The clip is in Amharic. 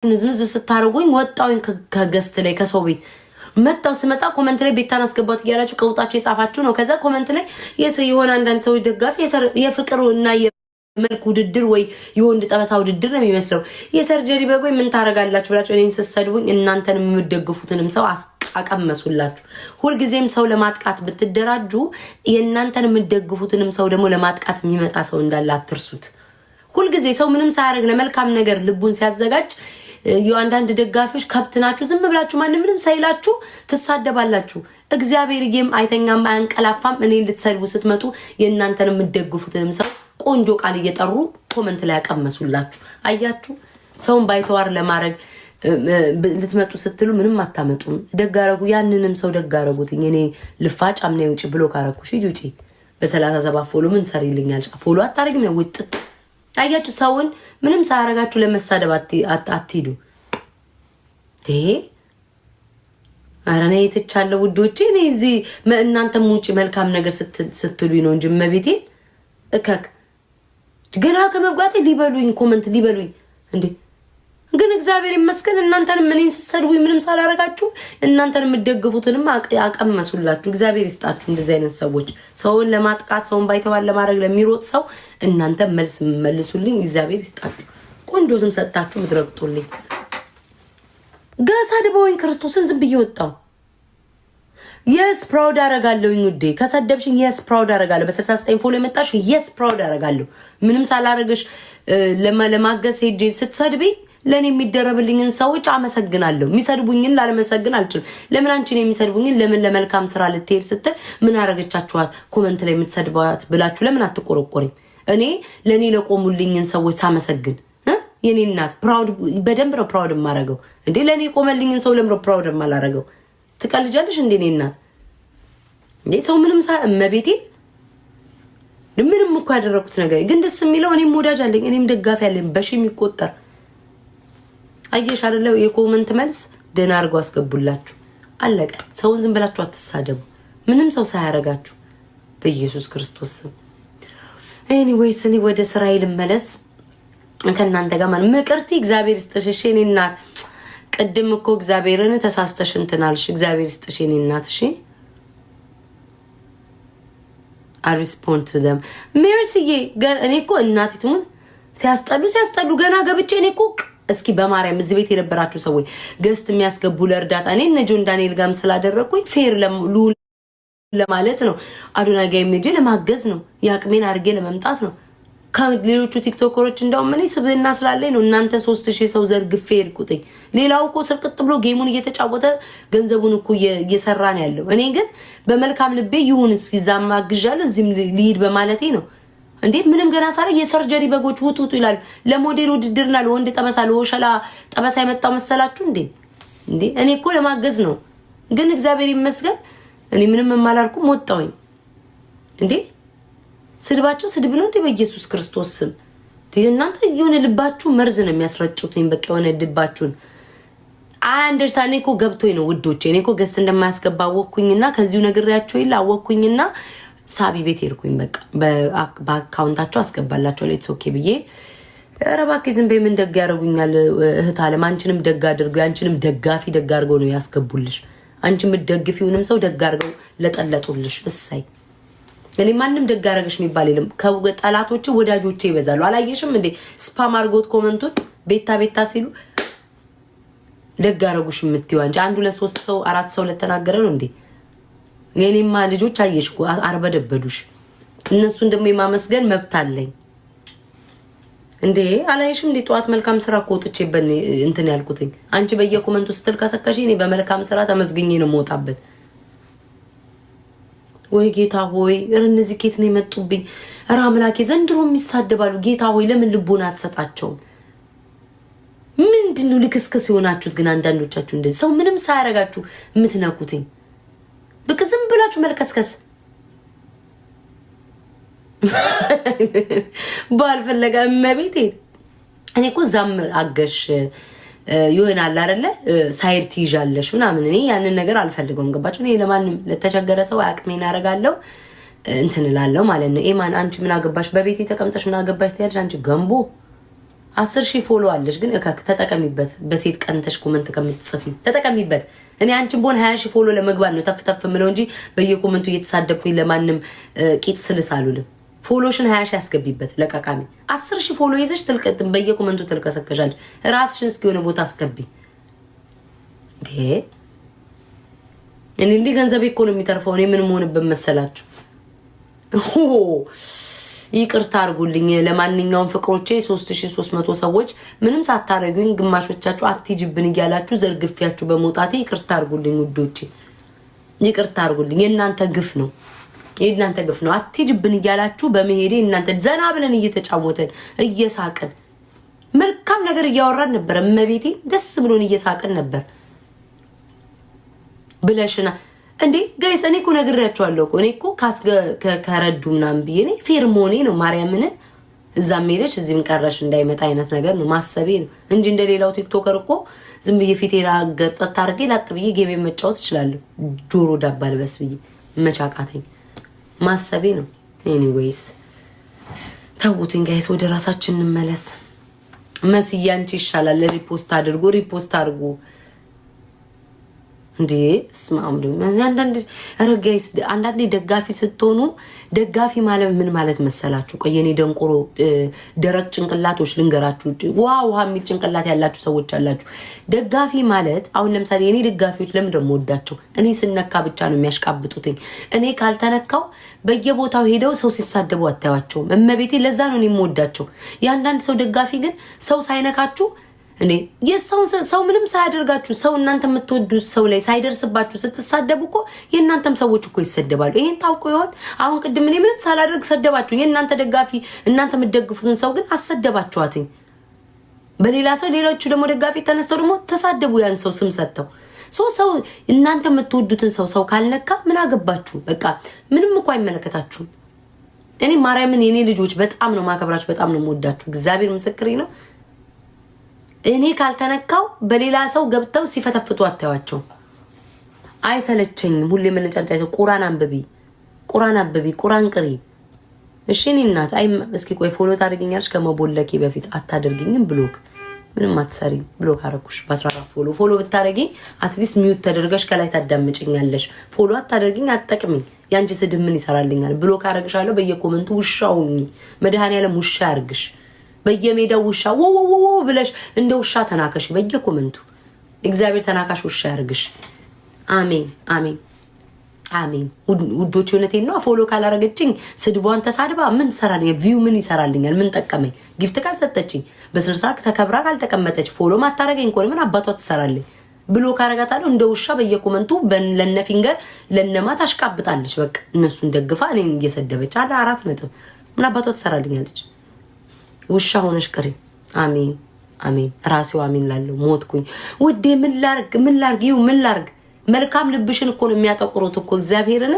ንዝንዝ ስታረጉኝ ወጣውኝ ከገስት ላይ ከሰው ቤት መጣው ስመጣ ኮሜንት ላይ ቤታን አስገባት እያላችሁ ቀውጣችሁ የጻፋችሁ ነው። ከዛ ኮሜንት ላይ የሆነ አንዳንድ ሰዎች ደጋፊ የፍቅር እና የመልክ ውድድር ወይ የወንድ ጠበሳ ውድድር ነው የሚመስለው። የሰርጀሪ በጎይ ምን ታረጋላችሁ ብላችሁ እኔን ስትሰድቡኝ እናንተን የምትደግፉትንም ሰው አቀመሱላችሁ። ሁልጊዜም ሰው ለማጥቃት ብትደራጁ የእናንተን የምትደግፉትንም ሰው ደግሞ ለማጥቃት የሚመጣ ሰው እንዳለ አትርሱት። ሁልጊዜ ሰው ምንም ሳያደርግ ለመልካም ነገር ልቡን ሲያዘጋጅ የአንዳንድ ደጋፊዎች ከብት ናችሁ። ዝም ብላችሁ ማንም ምንም ሳይላችሁ ትሳደባላችሁ። እግዚአብሔርዬም አይተኛም አያንቀላፋም። እኔ ልትሰድቡ ስትመጡ የእናንተን የምትደግፉትንም ሰው ቆንጆ ቃል እየጠሩ ኮመንት ላይ ያቀመሱላችሁ። አያችሁ፣ ሰውን ባይተዋር ለማድረግ ልትመጡ ስትሉ ምንም አታመጡም። ደጋረጉ ያንንም ሰው ደጋረጉት። እኔ ልፋጭ አምና ውጪ ብሎ ካረኩሽ ውጪ በ37 ፎሎ ምን ሰሪልኛል? ፎሎ አታረግም ነው ውጥት። አያችሁ፣ ሰውን ምንም ሳያረጋችሁ ለመሳደብ አትሂዱ። አረኔ የተቻለ ውዶቼ እኔ እዚህ እናንተም ውጪ መልካም ነገር ስትሉኝ ነው እንጂ መቤቴን እከክ ገና ከመብጋቴ ሊበሉኝ ኮመንት ሊበሉኝ እንዴ። ግን እግዚአብሔር ይመስገን እናንተን ምንን ስትሰድቡኝ ምንም ሳላረጋችሁ እናንተን የምትደግፉትንም አቀመሱላችሁ። እግዚአብሔር ይስጣችሁ። እንደዚህ አይነት ሰዎች ሰውን ለማጥቃት ሰውን ባይተዋል ለማድረግ ለሚሮጥ ሰው እናንተ መልስ መልሱልኝ። እግዚአብሔር ይስጣችሁ። ቆንጆ ስም ሰጣችሁ ምትረግጡልኝ። ገሳድበውኝ ክርስቶስን ዝም ብዬ ወጣው። የስ ፕራውድ አረጋለሁኝ ውዴ። ከሰደብሽኝ የስ ፕራውድ አረጋለሁ። በ69 ፎሎ የመጣሽ የስ ፕራውድ አረጋለሁ። ምንም ሳላረግሽ ለማገዝ ሄጄ ስትሰድብኝ ለኔ የሚደረብልኝን ሰዎች አመሰግናለሁ። የሚሰድቡኝን ላለመሰግን አልችልም። ለምን አንቺን የሚሰድቡኝን ለምን ለመልካም ስራ ልትሄድ ስትል ምን አረገቻችኋት ኮመንት ላይ የምትሰድባት ብላችሁ ለምን አትቆረቆሪም? እኔ ለኔ ለቆሙልኝን ሰዎች ሳመሰግን የኔ እናት ፕራውድ በደንብ ነው ፕራውድ የማረገው። እንዴ ለኔ ቆመልኝን ሰው ለምን ፕራውድ የማላረገው? ትቀልጃለሽ እንዴ እኔ እናት? እንዴ ሰው ምንም መቤቴ ምንም እኮ ያደረኩት ነገር ግን ደስ የሚለው እኔም ወዳጅ አለኝ፣ እኔም ደጋፊ አለኝ በሺ የሚቆጠር። አየሽ አይደለ? የኮመንት መልስ ደህና አድርጎ አስገቡላችሁ። አለቀ። ሰውን ዝም ብላችሁ አትሳደቡ፣ ምንም ሰው ሳያረጋችሁ በኢየሱስ ክርስቶስ ስም። ኤኒዌይስ እኔ ወደ ስራዬ ልመለስ ከእናንተ ጋር ማለት ምቅርቲ እግዚአብሔር ይስጥሽ የኔ እናት። ቅድም እኮ እግዚአብሔርን ተሳስተሽ እንትን አልሽ። እግዚአብሔር ይስጥሽ የኔ እናት። እሺ I respond to them ሜርሲዬ። እኔ እኮ እናቲቱን ሲያስጠሉ ገና ገብቼ እኔ እኮ እስኪ በማርያም እዚህ ቤት የነበራችሁ ሰዎች ገስት የሚያስገቡ ለእርዳታ እኔ እነ ጆን ዳንኤል ጋርም ስላደረኩኝ ፌር ለማለት ነው። አዶናይ ጋር የሚሄድ ለማገዝ ነው። የአቅሜን አድርጌ ለመምጣት ነው። ከሌሎቹ ቲክቶከሮች እንደውም እኔ ስብህና ስላለኝ ነው እናንተ 3000 ሰው ዘርግፌ ይልቁጥኝ። ሌላው እኮ ስርቅጥ ብሎ ጌሙን እየተጫወተ ገንዘቡን እኮ እየሰራ ነው ያለው። እኔ ግን በመልካም ልቤ ይሁን እስኪ ዛማ አግዣለሁ እዚህም ሊድ በማለቴ ነው። እንዴ ምንም ገና ሳለ የሰርጀሪ በጎች ውጡ ይላል። ለሞዴል ውድድርና ለወንድ ጠበሳ ለወሸላ ጠበሳ የመጣው መሰላችሁ እንዴ? እንዴ እኔ እኮ ለማገዝ ነው። ግን እግዚአብሔር ይመስገን እኔ ምንም የማላልኩም ወጣውኝ። እንዴ ስድባቸው ስድብ ነው እንዴ? በኢየሱስ ክርስቶስ ስም እናንተ የሆነ ልባችሁ መርዝ ነው የሚያስረጩትኝ። በቃ የሆነ ልባችሁን አንደርስታንድ እኮ ገብቶኝ ነው ውዶቼ። እኔ እኮ ገስት እንደማያስገባ አወኩኝና ከዚሁ ነግሬያቸው ይላ አወኩኝና ሳቢ ቤት ሄድኩኝ። በቃ በአካውንታቸው አስገባላቸው ሌትስ ኦኬ ብዬ ኧረ እባክህ ዝም በይ ምን ደግ ያደርጉኛል እህት አለም። አንቺንም ደግ አድርገው አንቺንም ደጋፊ ደግ አድርገው ነው ያስገቡልሽ። አንቺ የምትደግፊውንም ሰው ደግ አድርገው ለጠለጡልሽ። እሰይ እኔ ማንም ደግ አደረገሽ የሚባል የለም። ከጠላቶቼ ወዳጆቼ ይበዛሉ። አላየሽም እንዴ ስፓም አድርጎት ኮመንቱን ቤታ ሲሉ ደግ አደረጉሽ የምትይው አንቺ 1 2 3 ሰው 4 ሰው ለተናገረ ነው እንዴ? የኔማ ልጆች አየሽ እኮ አርበደበዱሽ። እነሱን ደግሞ የማመስገን መብት አለኝ እንዴ? አላየሽም እንዴ ጠዋት መልካም ስራ እኮ ወጥቼበት እንትን ያልኩትኝ። አንቺ በየኮመንቱ ስትል ከሰከሽ እኔ በመልካም ስራ ተመስግኜ ነው የምወጣበት። ወይ ጌታ ሆይ እነዚህ ኬት ነው የመጡብኝ? ኧረ አምላኬ ዘንድሮ የሚሳደባሉ። ጌታ ሆይ ለምን ልቦና አትሰጣቸውም? ምንድነው ልክስክስ የሆናችሁት ግን አንዳንዶቻችሁ እንደዚህ ሰው ምንም ሳያረጋችሁ የምትነኩትኝ? በቃ ዝም ብላችሁ መልከስከስ። ባልፈለጋ መቤቴ እኔ እኮ ዛም አገሽ ይሆናል አይደለ ሳይር ትይዣለሽ ምናምን። እኔ ያንን ነገር አልፈልገውም። ገባችሁ? እኔ ለማንም ለተቸገረ ሰው አቅሜን አደርጋለሁ እንትን እላለሁ ማለት ነው። ኤማን አንቺ ምን አገባሽ? በቤቴ ተቀምጠሽ ምን አገባሽ ትያለሽ አንቺ ገንቦ 10,000 ፎሎ አለሽ ግን እካክ ተጠቀሚበት። በሴት ቀንተሽ ኮመንት ከምትጽፊ ተጠቀሚበት። እኔ አንቺን ቦን 20,000 ፎሎ ለመግባት ነው ተፍተፍ ምለው እንጂ በየኮመንቱ እየተሳደብኩኝ ለማንም ቂጥ ስልስ አሉልም። ፎሎሽን 20,000 ያስገቢበት ለቀቃሚ። 10,000 ፎሎ ይዘሽ ትልቀጥም በየኮመንቱ ትልከሰከሻለሽ። ራስሽን እስኪ የሆነ ቦታ አስገቢ። እኔ እንዲህ ገንዘብ እኮ ነው የሚተርፈው። እኔ ምን መሆንበት መሰላችሁ? ይቅርታ አድርጉልኝ። ለማንኛውም ፍቅሮቼ 3300 ሰዎች ምንም ሳታረጉኝ ግማሾቻችሁ አትጅብን እያላችሁ ዘርግፊያችሁ በመውጣቴ ይቅርታ አድርጉልኝ ውዶቼ፣ ይቅርታ አድርጉልኝ። የእናንተ ግፍ ነው፣ የእናንተ ግፍ ነው። አትጅብን እያላችሁ በመሄዴ እናንተ ዘና ብለን እየተጫወተን እየሳቅን መልካም ነገር እያወራን ነበር። እመቤቴ ደስ ብሎን እየሳቅን ነበር ብለሽና እንዴ ጋይስ እኔ እኮ ነግሬያቸዋለሁ እኮ እኔ እኮ ከረዱ ምናምን ብዬ እኔ ፌርሞኔ ነው ማርያምን እዛም ሄደሽ እዚህም ቀረሽ እንዳይመጣ አይነት ነገር ነው ማሰቤ ነው እንጂ እንደሌላው ቲክቶከር እኮ ዝም ብዬ ፊቴራ ገጠት አድርጌ ላጥ ብዬ ጌሜ መጫወት እችላለሁ። ጆሮ ዳባ ልበስ ብዬ መቻቃተኝ ማሰቤ ነው። ኤኒዌይስ ተውቱኝ ጋይስ፣ ወደ ራሳችን እንመለስ። መስዬ አንቺ ይሻላል ሪፖስት አድርጉ እንዴ ስማም አንዳንዴ ደጋፊ ስትሆኑ ደጋፊ ማለት ምን ማለት መሰላችሁ? ቆይ የኔ ደንቆሮ ደረቅ ጭንቅላቶች ልንገራችሁ። ዋው የሚል ጭንቅላት ያላችሁ ሰዎች አላችሁ። ደጋፊ ማለት አሁን ለምሳሌ የኔ ደጋፊዎች ለምን ደሞ ወዳቸው እኔ ስነካ ብቻ ነው የሚያሽቃብጡትኝ። እኔ ካልተነካው በየቦታው ሄደው ሰው ሲሳደቡ አታያቸውም። እመቤቴ ለዛ ነው እኔ የምወዳቸው። የአንዳንድ ሰው ደጋፊ ግን ሰው ሳይነካችሁ እኔ ሰው ምንም ሳያደርጋችሁ ሰው እናንተ የምትወዱት ሰው ላይ ሳይደርስባችሁ ስትሳደቡ እኮ የእናንተም ሰዎች እኮ ይሰደባሉ። ይሄን ታውቁ ይሆን? አሁን ቅድም እኔ ምንም ሳላደርግ ሰደባችሁ። የእናንተ ደጋፊ እናንተ የምትደግፉትን ሰው ግን አሰደባችኋትኝ በሌላ ሰው። ሌሎቹ ደግሞ ደጋፊ ተነስተው ደግሞ ተሳደቡ ያን ሰው ስም ሰጥተው። ሰው እናንተ የምትወዱትን ሰው ካልነካ ምን አገባችሁ? በቃ ምንም እኮ አይመለከታችሁም። እኔ ማርያምን የኔ ልጆች በጣም ነው ማከብራችሁ፣ በጣም ነው የምወዳችሁ። እግዚአብሔር ምስክሬ ነው። እኔ ካልተነካው በሌላ ሰው ገብተው ሲፈተፍቱ አታዩአቸው። አይሰለቸኝም። ሁሌ መነጫጫይ ሰው ቁርአን አንብቢ፣ ቁርአን ቅሪ። እሺ እኔ እናት እስኪ ቆይ ፎሎ ታደርጊኛለሽ ከመቦለኬ በፊት አታደርጊኝም? ብሎክ ምንም አትሰሪ። ብሎክ አረኩሽ በ14 ፎሎ ብታረጊ አትሊስት ሚውት ተደርገሽ ከላይ ታዳምጪኛለሽ። ፎሎ አታደርጊኝ፣ አትጠቅሚኝ። ያንቺ ስድብ ምን ይሰራልኛል? ብሎክ አረግሻለሁ። በየኮመንቱ ውሻውኝ መድኃኒዓለም ውሻ ያርግሽ። በየሜዳው ውሻ ወወወ ብለሽ እንደ ውሻ ተናከሽ በየኮመንቱ። እግዚአብሔር ተናካሽ ውሻ ያርግሽ። አሜን ውዶች፣ እውነቴን ነው። ፎሎ ካላረገችኝ ስድቧን ተሳድባ ምን ሰራልኝ? ቪው ምን ይሰራልኛል? ምን ጠቀመኝ? ጊፍት ካልሰጠችኝ በስርሳክ ተከብራ ካልተቀመጠች ፎሎ ማታረገኝ ኮን ምን አባቷ ትሰራልኝ? ብሎ ካረጋታለሁ እንደ ውሻ በየኮመንቱ ለነ ፊንገር ለነማት አሽቃብጣለች። በቃ እነሱን ደግፋ እኔን እየሰደበች አለ 4 ነጥብ ምን አባቷ ትሰራልኛለች? ውሻ ሆነሽ ቅሪ። አሜን ራሴው አሜን ላለው ሞትኩኝ ውዴ። ምን ላርግ? መልካም ልብሽን እኮ ነው የሚያጠቁሩት እኮ እግዚአብሔርን